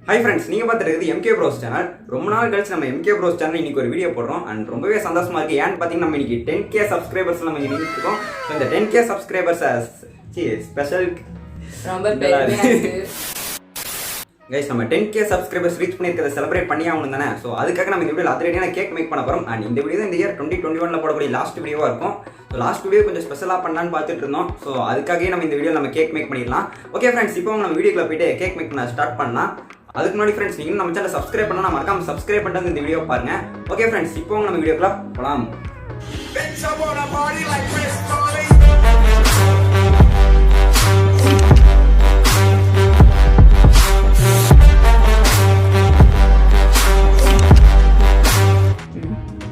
Hi friends, நீங்கள் பார்த்துட்டு MK Bros channel. ரொம்ப நாள் கழிச்சு நம்ம MK Bros சேனல் இன்னைக்கு ஒரு வீடியோ போடுறோம் and ரொம்பவே சந்தோஷமா இருக்கு. ஏன்னு பாத்தீங்கன்னா நம்ம இன்னைக்கு 10k சப்ஸ்கிரைபர்ஸ் நம்ம இன்னைக்கு இருக்கோம். சோ இந்த 10k சப்ஸ்கிரைபர்ஸ் ஸ்பெஷல் ரொம்ப பெருமையா இருக்கு. गाइस நம்ம 10k சப்ஸ்கிரைபர்ஸ் ரீச் பண்ணிருக்கத செலிப்ரேட் பண்ணி ஆகணும் தானே. சோ அதுக்காக நம்ம இந்த வீடியோல அத்ரேடியான கேக் மேக் பண்ண போறோம். and இந்த வீடியோ இந்த இயர் 2021 ல போடக்கூடிய லாஸ்ட் வீடியோவா இருக்கும். சோ லாஸ்ட் வீடியோ கொஞ்சம் ஸ்பெஷலா பண்ணலாம்னு பார்த்துட்டு இருந்தோம். சோ அதுக்காகவே நம்ம இந்த வீடியோல நம்ம கேக் மேக் பண்ணிடலாம். ஓகே फ्रेंड्स, இப்போ நம்ம வீடியோக்குள்ள போய்ட்டு கேக் மேக் பண்ண ஸ்டார்ட் பண்ணலாம். அதுக்கு முன்னாடி फ्रेंड्स நீங்க நம்ம சேனலை சப்ஸ்கிரைப் பண்ணா மறக்காம சப்ஸ்கிரைப் பண்ணிட்டு இந்த வீடியோ பாருங்க. ஓகே फ्रेंड्स, இப்போ நம்ம வீடியோக்குள்ள போலாம்.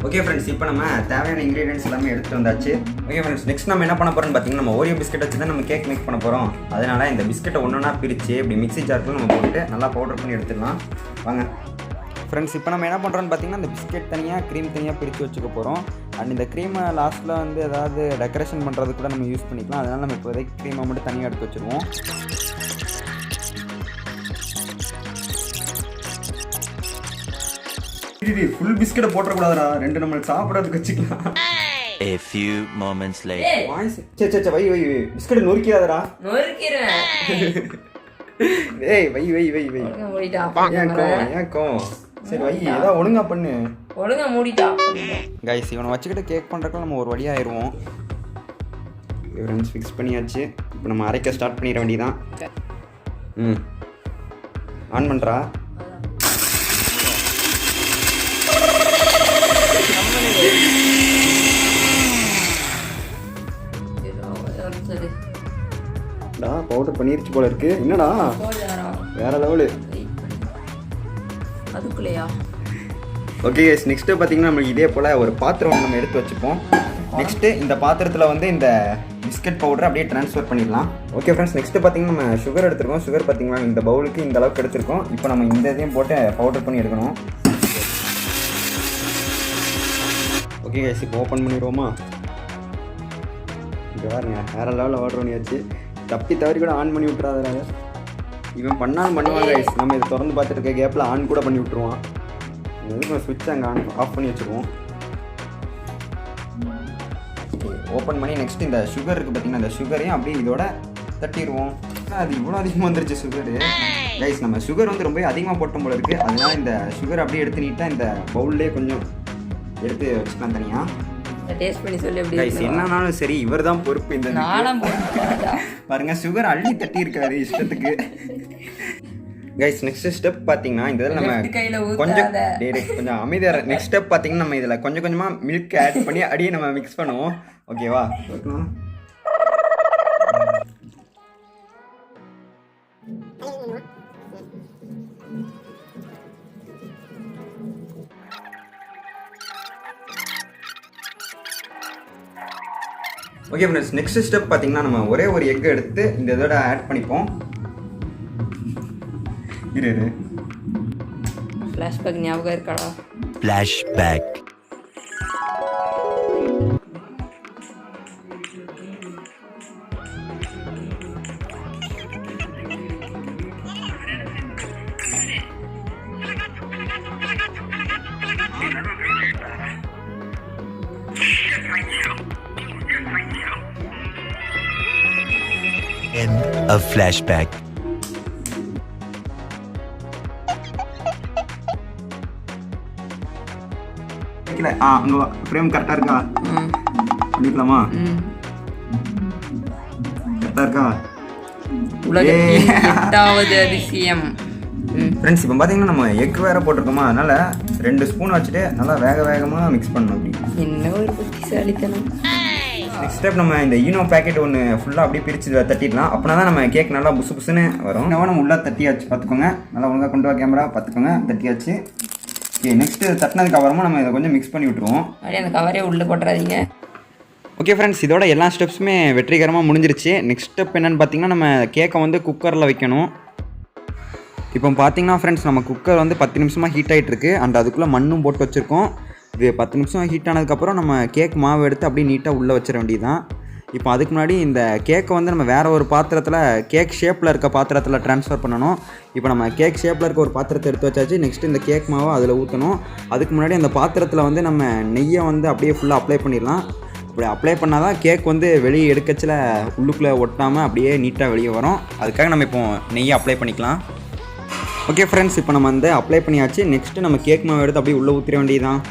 ஓகே फ्रेंड्स, இப்போ நம்ம தேவையான இன்கிரிடியன்ட்ஸ் எல்லாமே எடுத்து வந்தாச்சு. ஓகே फ्रेंड्स, நெக்ஸ்ட் நம்ம என்ன பண்ண போறோம்னு பாத்தீங்கன்னா நம்ம ஓரியோ பிஸ்கட் வச்சு தான் நம்ம கேக் மேக் பண்ண போறோம். அதனால இந்த பிஸ்கட்டை ஒண்ணா பிரிச்சு இப்படி மிக்ஸி ஜார்க்குள்ள நம்ம போட்டு நல்லா பவுடர் பண்ணி எடுத்துடலாம். வாங்க ஃப்ரெண்ட்ஸ், இப்போ நம்ம என்ன பண்ணுறோன்னு பார்த்தீங்கன்னா இந்த பிஸ்கெட் தனியாக க்ரீம் தனியாக பிரித்து வச்சுக்க போகிறோம். அண்ட் இந்த க்ரீமை லாஸ்ட்டில் வந்து ஏதாவது டெக்கரேஷன் பண்ணுறது கூட நம்ம யூஸ் பண்ணிக்கலாம். அதனால் நம்ம இப்போதைக்கு க்ரீமை மட்டும் தனியாக எடுத்து வச்சுருவோம். ஃபுல் பிஸ்கெட்டை போட்டக்கூடாதுடா, ரெண்டு நம்மளுக்கு சாப்பிட்றதுக்கு வச்சுக்கலாம். A few moments later. வை பிஸ்கெட் நொறுக்கியாதடா. நொறுக்கிறேன். ஏய் வை ஏன்க்கோ சரி வை, ஏதாவது ஒழுங்கா பண்ணு. ஒழுங்கா மூடிட்டா. கைஸ், இவனை வச்சுக்கிட்டு கேக் பண்ணுறதுக்கு நம்ம ஒரு வழியாக ஆயிடுவோம். ஃப்ரெண்ட்ஸ் ஃபிக்ஸ் பண்ணியாச்சு. இப்போ நம்ம அரைக்க ஸ்டார்ட் பண்ணிட வேண்டியதான். ஆன் பண்ணுறா. பவுடர் பண்ணிருச்சு போல இருக்கு. என்னடா வேற லெவலு. அதுக்குள்ளேயா? ஓகே கைஸ், நெக்ஸ்ட் பார்த்தீங்கன்னா நம்மளுக்கு இதே போல் ஒரு பாத்திரம் நம்ம எடுத்து வச்சுப்போம். நெக்ஸ்ட்டு இந்த பாத்திரத்தில் வந்து இந்த பிஸ்கட் பவுடரை அப்படியே ட்ரான்ஸ்ஃபர் பண்ணிடலாம். ஓகே ஃப்ரெண்ட்ஸ், நெக்ஸ்ட்டு பார்த்தீங்கன்னா நம்ம சுகர் எடுத்துருக்கோம். சுகர் பார்த்தீங்கன்னா இந்த பவுலுக்கு இந்த அளவுக்கு எடுத்துருக்கோம். இப்போ நம்ம இந்த இதையும் போட்டு பவுடர் பண்ணி எடுக்கணும். ஓகே கைஸ், இப்போ ஓப்பன் பண்ணிடுவோமா? இங்கே பாருங்க, வேற லெவலில் ஆர்டர் பண்ணியாச்சு. தப்பி தவறி கூட ஆன் பண்ணி விட்டுறாத. இவன் பண்ணாலும் பண்ணுவாங்க கைஸ். நம்ம இதை திறந்து பார்த்துட்டு இருக்க கேப்பில் ஆன் கூட பண்ணி விட்டுருவான். எதுக்கு ஸ்விட்ச் அங்கே ஆஃப் பண்ணி வச்சுருவோம். ஓப்பன் பண்ணி நெக்ஸ்ட் இந்த சுகர் இருக்குது பார்த்தீங்கன்னா, இந்த சுகரையும் அப்படியே இதோட தட்டிடுவோம். அது இவ்வளோ அதிகமாக வந்துருச்சு சுகரு. கைஸ், நம்ம சுகர் வந்து ரொம்ப அதிகமாக போட்டோம் போல இருக்குது. அதனால இந்த சுகர் அப்படியே எடுத்து நீட்டாக இந்த பவுல்லே கொஞ்சம் எடுத்து வச்சுக்கலாம் தனியாக. டேஸ்ட் பண்ணி சொல்லி எப்படி கைஸ், என்னன்னாலும் சரி இவர் தான் பொறுப்பு. இந்த பாருங்க சுகர் அள்ளி தட்டி இருக்காரு இஷ்டத்துக்கு. கைஸ், நெக்ஸ்ட் ஸ்டெப் பார்த்தீங்கன்னா இந்த இதில் நம்ம கொஞ்சம் அமைதியாக. நெக்ஸ்ட் ஸ்டெப் பார்த்தீங்கன்னா நம்ம இதில் கொஞ்சம் கொஞ்சமாக மில்க் ஆட் பண்ணி அப்படியே நம்ம மிக்ஸ் பண்ணுவோம். ஓகேவா? ஓகே ஃப்ரெண்ட்ஸ், நெக்ஸ்ட் ஸ்டெப் பார்த்தீங்கன்னா நம்ம ஒரே ஒரு எக் எடுத்து இந்த இதோட ஆட் பண்ணிப்போம். இரு ஃப்ளாஷ்பேக் ஞாபகம் இருக்காடா? Flashback. End of flashback. அங்க ஃப்ரேம் கரெக்டா இருக்கா? பண்ணிக்கலாமா? கரெக்டா இருக்கா? உலகத்தின் 8வது அதிசயம். ஃப்ரெண்ட்ஸ், இப்போ பார்த்தீங்கன்னா நம்ம எக் வேற போட்டிருக்கோமா, அதனால 2 ஸ்பூன் வச்சுட்டு நல்லா வேகமாக மிக்ஸ் பண்ணணும். அப்படி என்ன ஒரு புத்திசாலித்தனம். நெக்ஸ்ட் ஸ்டெப் நம்ம இந்த ஈனோ பேக்கெட் ஒன்று ஃபுல்லாக அப்படியே பிரித்து தட்டிடலாம். அப்படின்னா தான் நம்ம கேக் நல்லா புசு புசுன்னு வரும். நம்ம உள்ளே தட்டியாச்சு பார்த்துக்கோங்க. நல்லா ஒழுங்காக கொண்டு வா கேமரா, பார்த்துக்கோங்க. தட்டியாச்சு. ஓகே, நெக்ஸ்ட்டு தட்டினதுக்கு அப்புறமா நம்ம இதை கொஞ்சம் மிக்ஸ் பண்ணி விட்டுருவோம். அப்படியே அந்த கவரே உள்ளே போட்டுறாதீங்க. ஓகே ஃப்ரெண்ட்ஸ், இதோட எல்லா ஸ்டெப்ஸுமே வெற்றிகரமாக முடிஞ்சிருச்சு. நெக்ஸ்ட் ஸ்டெப் என்னென்னு பார்த்தீங்கன்னா நம்ம கேக்கை வந்து குக்கரில் வைக்கணும். இப்போ பார்த்தீங்கன்னா ஃப்ரெண்ட்ஸ், நம்ம குக்கர் வந்து 10 நிமிஷமாக ஹீட் ஆகிட்டுருக்கு. அண்ட் அதுக்குள்ளே மண்ணும் போட்டு வச்சுருக்கோம். இது 10 நிமிஷம் ஹீட் ஆனதுக்கப்புறம் நம்ம கேக் மாவு எடுத்து அப்படியே நீட்டாக உள்ளே வச்சிட வேண்டியதுதான். இப்போ அதுக்கு முன்னாடி இந்த கேக்கை வந்து நம்ம வேறு ஒரு பாத்திரத்தில் கேக் ஷேப்பில் இருக்க பாத்திரத்தில் ட்ரான்ஸ்ஃபர் பண்ணணும். இப்போ நம்ம கேக் ஷேப்பில் இருக்க ஒரு பாத்திரத்தை எடுத்து வச்சாச்சு. நெக்ஸ்ட்டு இந்த கேக் மாவை அதில் ஊற்றணும். அதுக்கு முன்னாடி அந்த பாத்திரத்தில் வந்து நம்ம நெய்யை வந்து அப்படியே ஃபுல்லாக அப்ளை பண்ணிடலாம். அப்படி அப்ளை பண்ணால் தான் கேக் வந்து வெளியே எடுக்கச்சில் உள்ளுக்குள்ளே ஒட்டாமல் அப்படியே நீட்டாக வெளியே வரும். அதுக்காக நம்ம இப்போ நெய்யை அப்ளை பண்ணிக்கலாம். ஓகே ஃப்ரெண்ட்ஸ், இப்போ நம்ம வந்து அப்ளை பண்ணியாச்சு. நெக்ஸ்ட்டு நம்ம கேக் மாவை எடுத்து அப்படியே உள்ளே ஊற்றிட வேண்டியதுதான்.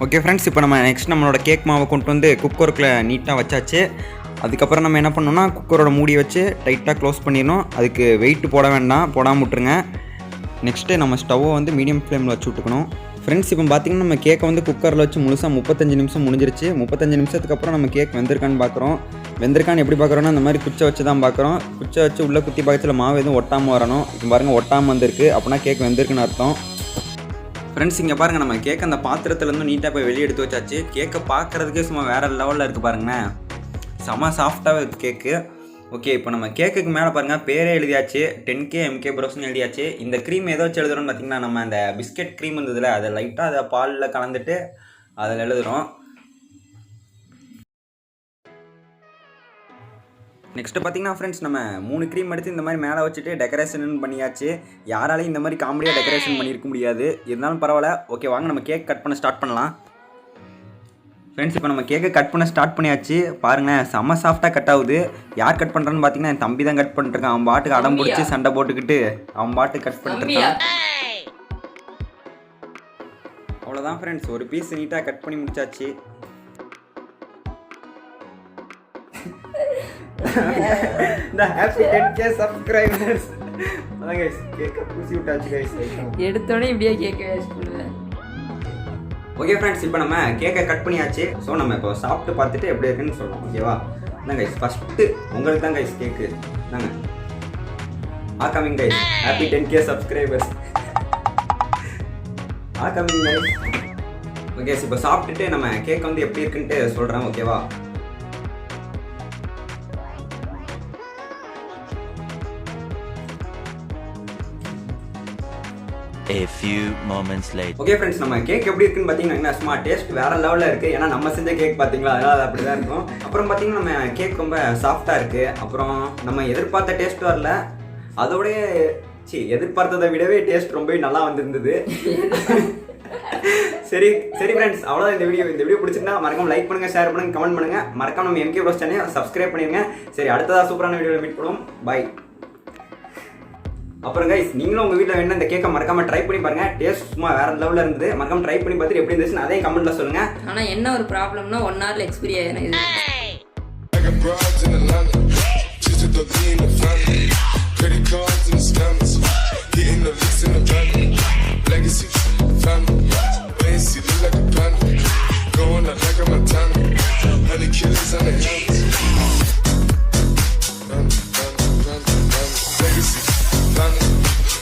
ஓகே ஃப்ரெண்ட்ஸ், இப்போ நம்ம நெக்ஸ்ட் நம்மளோட கேக் மாவை கொண்டு வந்து குக்கருக்குள்ளே நீட்டாக வச்சாச்சு. அதுக்கப்புறம் நம்ம என்ன பண்ணோம்னா குக்கரோட மூடி வச்சு டைட்டாக க்ளோஸ் பண்ணிடணும். அதுக்கு வெயிட்டு போட வேண்டாம், போடாமல் விட்டுருங்க. நெக்ஸ்ட்டு நம்ம ஸ்டவ்வை வந்து மீடியம் ஃப்ளேமில் வச்சு விட்டுக்கணும். ஃப்ரெண்ட்ஸ், இப்போ பார்த்திங்கன்னா நம்ம கேக்கை வந்து குக்கரில் வச்சு முழுசாக 35 நிமிஷம் முடிஞ்சிருச்சு. 35 நிமிஷத்துக்கு அப்புறம் நம்ம கேக் வெந்திருக்கான்னு பார்க்குறோம். வெந்திருக்கான்னு எப்படி பார்க்குறோன்னா இந்த மாதிரி குச்சை வச்சு தான் பார்க்குறோம். குச்சை வச்சு உள்ளே குத்தி பக்கத்தில் மாவு எதுவும் ஒட்டாமல் வரணும். இப்போ பாருங்கள், ஒட்டாமல் வந்திருக்கு. அப்படின்னா கேக் வெந்திருக்குன்னு அர்த்தம். ஃப்ரெண்ட்ஸ், இங்கே பாருங்கள், நம்ம கேக் அந்த பாத்திரத்துலேருந்து நீட்டாக போய் வெளியே எடுத்து வச்சாச்சு. கேக்கை பார்க்குறதுக்கே சும்மா வேறு லெவலில் இருக்குது பாருங்களேன். செம சாஃப்டாக இருக்குது கேக்கு. ஓகே, இப்போ நம்ம கேக்குக்கு மேலே பாருங்கள் பேரே எழுதியாச்சு. 10K MK ப்ரோஸ்னு எழுதியாச்சு. இந்த க்ரீம் ஏதோ வச்சு எழுதுறோன்னு பார்த்தீங்கன்னா நம்ம அந்த பிஸ்கெட் க்ரீம் இருந்ததில்ல, அதை லைட்டாக அதை பாலில் கலந்துட்டு அதில் எழுதுகிறோம். நெக்ஸ்ட்டு பார்த்தீங்கன்னா ஃப்ரெண்ட்ஸ், நம்ம 3 க்ரீம் எடுத்து இந்த மாதிரி மேலே வச்சுட்டு டெக்கரேஷன் பண்ணியாச்சு. யாராலையும் இந்த மாதிரி காமெடியாக டெக்கரேஷன் பண்ணியிருக்க முடியாது. இருந்தாலும் பரவாயில்ல. ஓகே, வாங்க நம்ம கேக் கட் பண்ண ஸ்டார்ட் பண்ணலாம். ஃப்ரெண்ட்ஸ், இப்போ நம்ம கேக்கை கட் பண்ண ஸ்டார்ட் பண்ணியாச்சு. பாருங்களேன், செம்ம சாஃப்டாக கட் ஆகுது. யார் கட் பண்ணுறான்னு பார்த்தீங்கன்னா என் தம்பி தான் கட் பண்ணிட்டுருக்கான். அவன் பாட்டுக்கு அடம் பிடிச்சி சண்டை போட்டுக்கிட்டு அவன் பாட்டுக்கு கட் பண்ணிட்டுருக்கான். அவ்வளோதான் ஃப்ரெண்ட்ஸ், ஒரு பீஸ் நீட்டாக கட் பண்ணி முடிச்சாச்சு. இந்த ஹாப்பி 10K சப்ஸ்கிரைபர்ஸ். அதான் गाइस, கேக்க பூசி விட்டாச்சு गाइस. எடுத்தோடனே இப்படியே கேக்க வேஸ்ட் பண்ணுவேன். ஓகே ஃப்ரெண்ட்ஸ், இப்போ நம்ம கேக்கை கட் பண்ணியாச்சு. ஸோ நம்ம இப்போ சாப்பிட்டு பார்த்துட்டு எப்படி இருக்குன்னு சொல்லலாம். ஓகேவா? என்ன கைஸ், ஃபஸ்ட்டு உங்களுக்கு தான் கைஸ் கேக்கு நாங்கள் coming guys. Happy 10K subscribers coming guys. Okay, இப்போ சாப்பிட்டுட்டு நம்ம கேக் வந்து எப்படி இருக்குன்ட்டு சொல்கிறேன். ஓகேவா? A few moments later. Okay friends, நம்ம கேக் எப்படி இருக்குன்னு பார்த்தீங்கன்னா சும்மா டேஸ்ட் வேறு லெவலில் இருக்குது. ஏன்னா நம்ம செஞ்ச கேக் பார்த்தீங்களா, அதனால் அது அப்படி தான் இருக்கும். அப்புறம் பார்த்தீங்கன்னா நம்ம கேக் ரொம்ப சாஃப்டாக இருக்குது. அப்புறம் நம்ம எதிர்பார்த்த டேஸ்ட் வரல, அதோடைய எதிர்பார்த்ததை விடவே டேஸ்ட் ரொம்ப நல்லா வந்திருந்தது. சரி ஃப்ரெண்ட்ஸ், அவ்வளோதான் இந்த வீடியோ பிடிச்சிருந்தா மறக்காம லைக் பண்ணுங்கள், ஷேர் பண்ணுங்கள், கமெண்ட் பண்ணுங்கள். மறக்காம நம்ம MK Bros சேனலை சப்ஸ்கிரைப் பண்ணிடுங்க. சரி, அடுத்ததாக சூப்பரான வீடியோவில் மீட் பண்ணுவோம். பை. அப்புறம் கைஸ், நீங்களும் உங்கள் வீட்டில் வேணும் இந்த கேக்கை மறக்காம ட்ரை பண்ணி பாருங்க. டேஸ்ட் சும்மா வேற லெவலில் இருந்தது. மறக்காம ட்ரை பண்ணி பார்த்துட்டு எப்படி இருந்துச்சுன்னு அதையும் கமெண்ட்ல சொல்லுங்க. ஆனால் என்ன ஒரு ப்ராப்ளம்னா 1 ஹவர்ல எக்ஸ்பீரி ஆயிடும் இது.